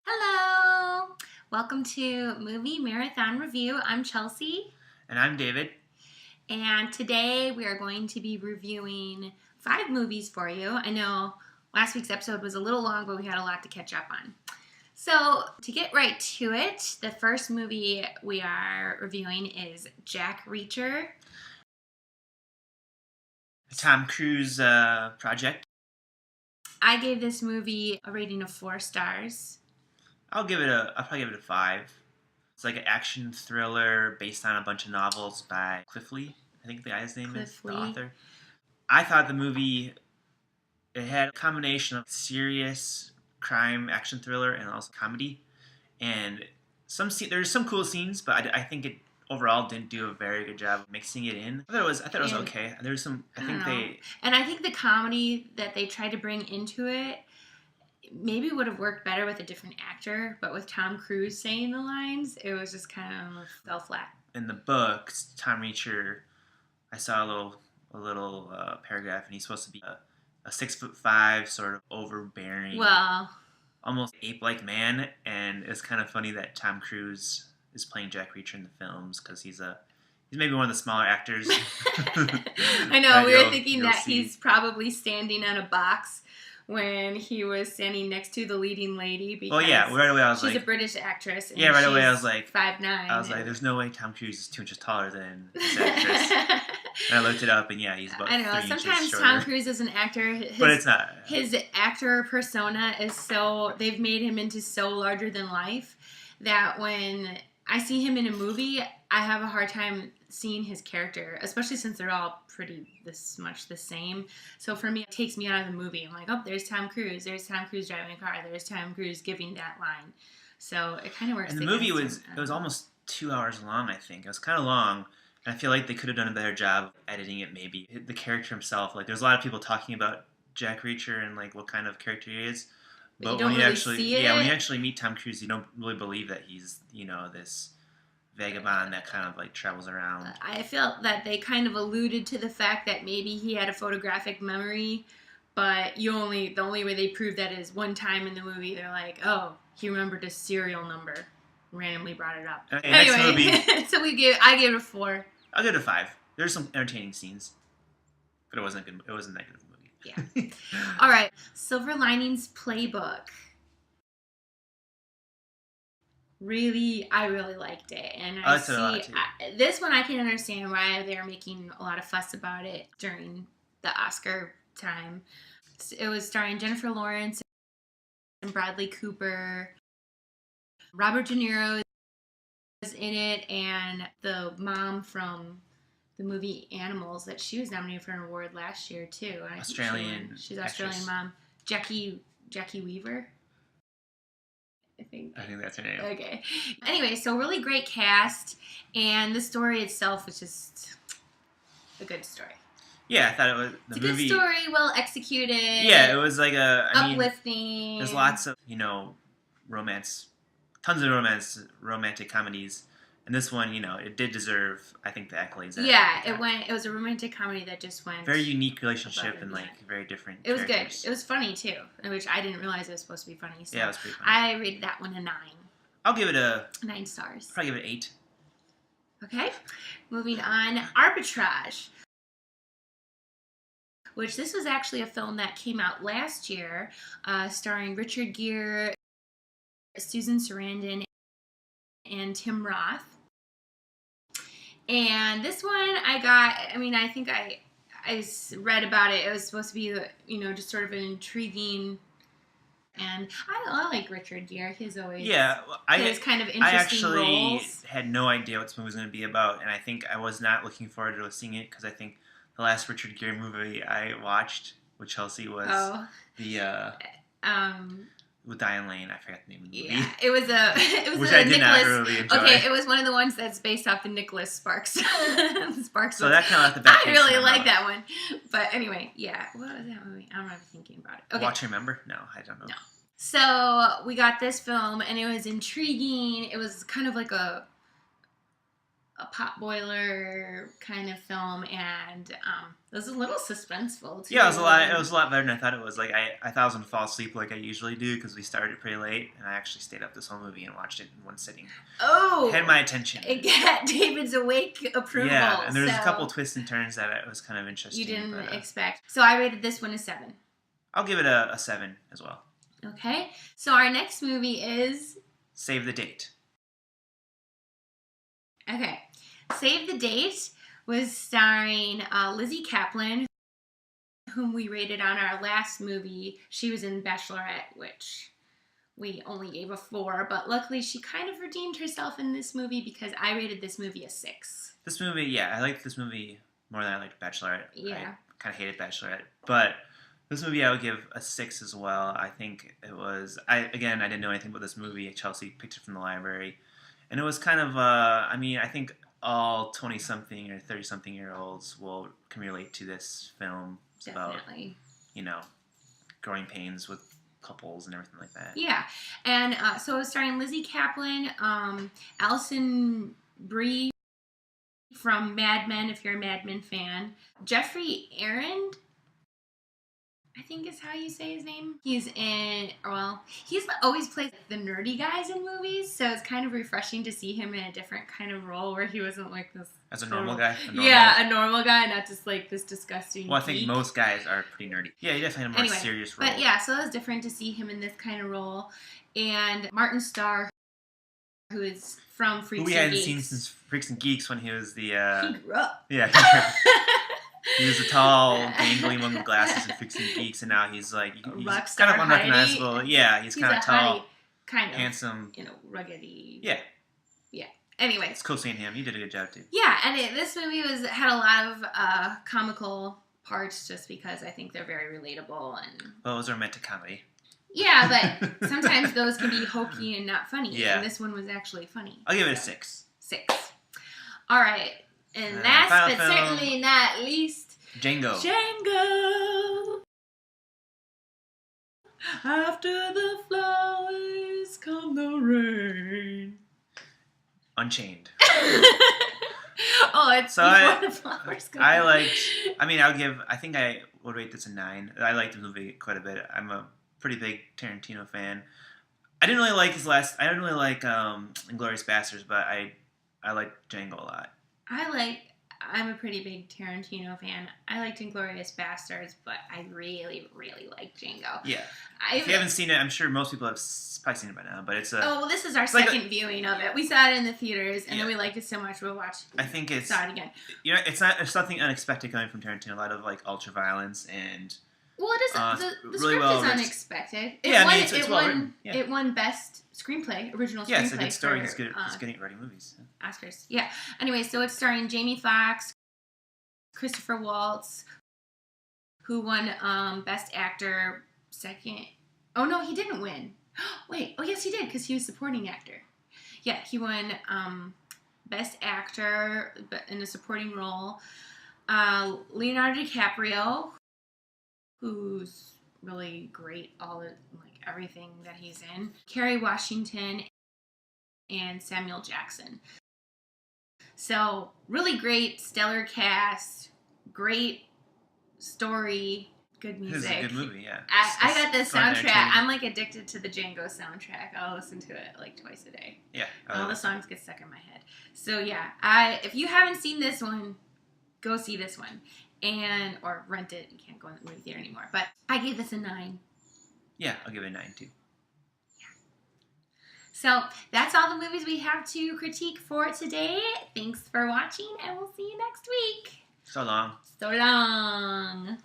Hello! Welcome to Movie Marathon Review. I'm Chelsea, And I'm David. and today we are going to be reviewing 5 movies for you. I know last week's episode was a little long, but we had a lot to catch up on. So, to get right to it, the first movie we are reviewing is Jack Reacher. A Tom Cruise project. I gave this movie a rating of 4 stars. I'll probably give it a 5. It's like an action thriller based on a bunch of novels by Cliff Lee. I think the guy's name is the author. I thought the movie, it had a combination of serious crime action thriller and also comedy. And there's some cool scenes, but I think it overall didn't do a very good job of mixing it in. I thought it was okay. There's some, And I think the comedy that they tried to bring into it maybe would have worked better with a different actor, but with Tom Cruise saying the lines, it was just kind of fell flat. In the book, Tom Reacher, I saw a little paragraph, and he's supposed to be a 6'5", sort of overbearing, almost ape-like man, and it's kind of funny that Tom Cruise is playing Jack Reacher in the films because he's maybe one of the smaller actors. I know, we were thinking that he's probably standing on a box when he was standing next to the leading lady because right away I was she's a British actress. And right away I was like 5'9". I was like, there's no way Tom Cruise is 2 inches taller than this actress. And I looked it up, and he's about 3 inches shorter. Sometimes Tom Cruise is an actor, but it's not. His actor persona is they've made him into so larger than life that when I see him in a movie, I have a hard time seeing his character, especially since they're all pretty this much the same. So for me, it takes me out of the movie. I'm like, oh, there's Tom Cruise. There's Tom Cruise driving a car. There's Tom Cruise giving that line. So it kind of works. And the movie was almost 2 hours long, I think. It was kind of long. And I feel like they could have done a better job of editing it, maybe. The character himself, like, there's a lot of people talking about Jack Reacher and, like, what kind of character he is. But when you actually meet Tom Cruise, you don't really believe that he's, this vagabond that kind of, like, travels around. I felt that they kind of alluded to the fact that maybe he had a photographic memory, but the only way they prove that is one time in the movie, they're like, oh, he remembered a serial number. Randomly brought it up. Anyway, next movie. So I gave it a 4. I'll give it a 5. There's some entertaining scenes, but it wasn't good. It wasn't that good of a movie. Yeah. All right. Silver Linings Playbook. I really liked it, and this one I can understand why they're making a lot of fuss about it during the Oscar time. It was starring Jennifer Lawrence and Bradley Cooper. Robert De Niro is in it, and the mom from the movie Animals, that she was nominated for an award last year too. She's Australian mom, Jackie Weaver. I think that's her name. Okay. Anyway, so really great cast, and the story itself was just a good story. Yeah, I thought it was a good story, well executed. Yeah, it was like uplifting. There's lots of romance, tons of romantic comedies, and this one, it did deserve, I think, the accolades. It was a romantic comedy that just went very unique relationship and very different. It was characters. Good. It was funny too, which I didn't realize it was supposed to be funny. So yeah, it was pretty funny. I rated that one a 9. I'll give it 9 stars. Probably give it 8. Okay, moving on. Arbitrage, which this was actually a film that came out last year, starring Richard Gere, Susan Sarandon, and Tim Roth. And this one I think I read about it. It was supposed to be, just sort of an intriguing, and I like Richard Gere. He's always his kind of interesting roles. I had no idea what this movie was going to be about, and I think I was not looking forward to seeing it because I think the last Richard Gere movie I watched with Chelsea was with Diane Lane. I forgot the name of the movie. Yeah, it was which I did not really enjoy. Okay, it was one of the ones that's based off the Nicholas Sparks. So that kind of left the back. I really like that one. But anyway, yeah. What was that movie? I don't remember thinking about it. Okay. Watch Remember? No, I don't know. No. So we got this film, and it was intriguing. It was kind of like a a potboiler kind of film, and it was a little suspenseful too. Yeah, it was a lot better than I thought it was. Like I thought I was gonna fall asleep like I usually do because we started pretty late, and I actually stayed up this whole movie and watched it in one sitting. Oh, had my attention. It got David's awake approval. Yeah, and there was a couple twists and turns that it was kind of interesting. You didn't expect. So I rated this one a 7. I'll give it a 7 as well. Okay, so our next movie is Save the Date. Okay, Save the Date was starring Lizzie Kaplan, whom we rated on our last movie. She was in Bachelorette, which we only gave a 4, but luckily she kind of redeemed herself in this movie because I rated this movie a 6. This movie, yeah, I liked this movie more than I liked Bachelorette. Yeah. I kind of hated Bachelorette, but this movie I would give a 6 as well. I think it was, I didn't know anything about this movie. Chelsea picked it from the library. And it was kind of, I think all 20-something or 30-something-year-olds can relate to this film. It's Definitely. About, growing pains with couples and everything like that. Yeah. And so it was starring Lizzie Kaplan, Alison Brie from Mad Men, if you're a Mad Men fan, Jeffrey Arend, I think is how you say his name. He's always plays the nerdy guys in movies, so it's kind of refreshing to see him in a different kind of role where he wasn't like this. As a normal guy? A normal guy, not just like this disgusting Well, I think most guys are pretty nerdy. Yeah, he definitely had a more serious role. But yeah, so it was different to see him in this kind of role. And Martin Starr, who is from Freaks and Geeks. Who we hadn't seen since Freaks and Geeks when he was the... He grew up. Yeah, he was a tall, gangly one with glasses and Freaks and Geeks, and now he's like... He's kind of unrecognizable. Yeah, he's kind of tall, kind of handsome. Ruggedy. Yeah. Yeah. Anyway. It's cool seeing him. You did a good job, too. Yeah, and this movie had a lot of comical parts just because I think they're very relatable. Well, it was a romantic comedy. Yeah, but sometimes those can be hokey and not funny. Yeah. And this one was actually funny. I'll give it a 6. 6. All right. And last but certainly not least... Django. After the flowers come the rain. Unchained. Oh, it's before the flowers come. I think I would rate this a 9. I like the movie quite a bit. I'm a pretty big Tarantino fan. I didn't really like Inglourious Basterds, but I like Django a lot. I'm a pretty big Tarantino fan. I liked Inglourious Basterds, but I really, really like Django. Yeah. If you haven't seen it, I'm sure most people have probably seen it by now, but it's a... Oh, well, this is our second viewing of it. We saw it in the theaters, and then we liked it so much, we'll saw it again. It's something unexpected coming from Tarantino. A lot of, ultra violence and... Well, it isn't. The really script is unexpected. It won Best Screenplay, Original Screenplay. Yeah, it's a good story. He's good at writing movies. Oscars. Yeah. Anyway, so it's starring Jamie Foxx, Christopher Waltz, who won Best Actor second. Oh, no, he didn't win. Wait. Oh, yes, he did, because he was supporting actor. Yeah, he won Best Actor in a supporting role. Leonardo DiCaprio, who's really great, everything that he's in. Kerry Washington and Samuel Jackson. So, really great, stellar cast, great story, good music. It's a good movie, yeah. I got the soundtrack. I'm addicted to the Django soundtrack. I'll listen to it twice a day. Yeah. All the songs get stuck in my head. So yeah, if you haven't seen this one, go see this one. Or rent it. You can't go in the movie theater anymore. But I gave this a 9. Yeah, I'll give it a 9 too. Yeah. So that's all the movies we have to critique for today. Thanks for watching, and we'll see you next week. So long. So long.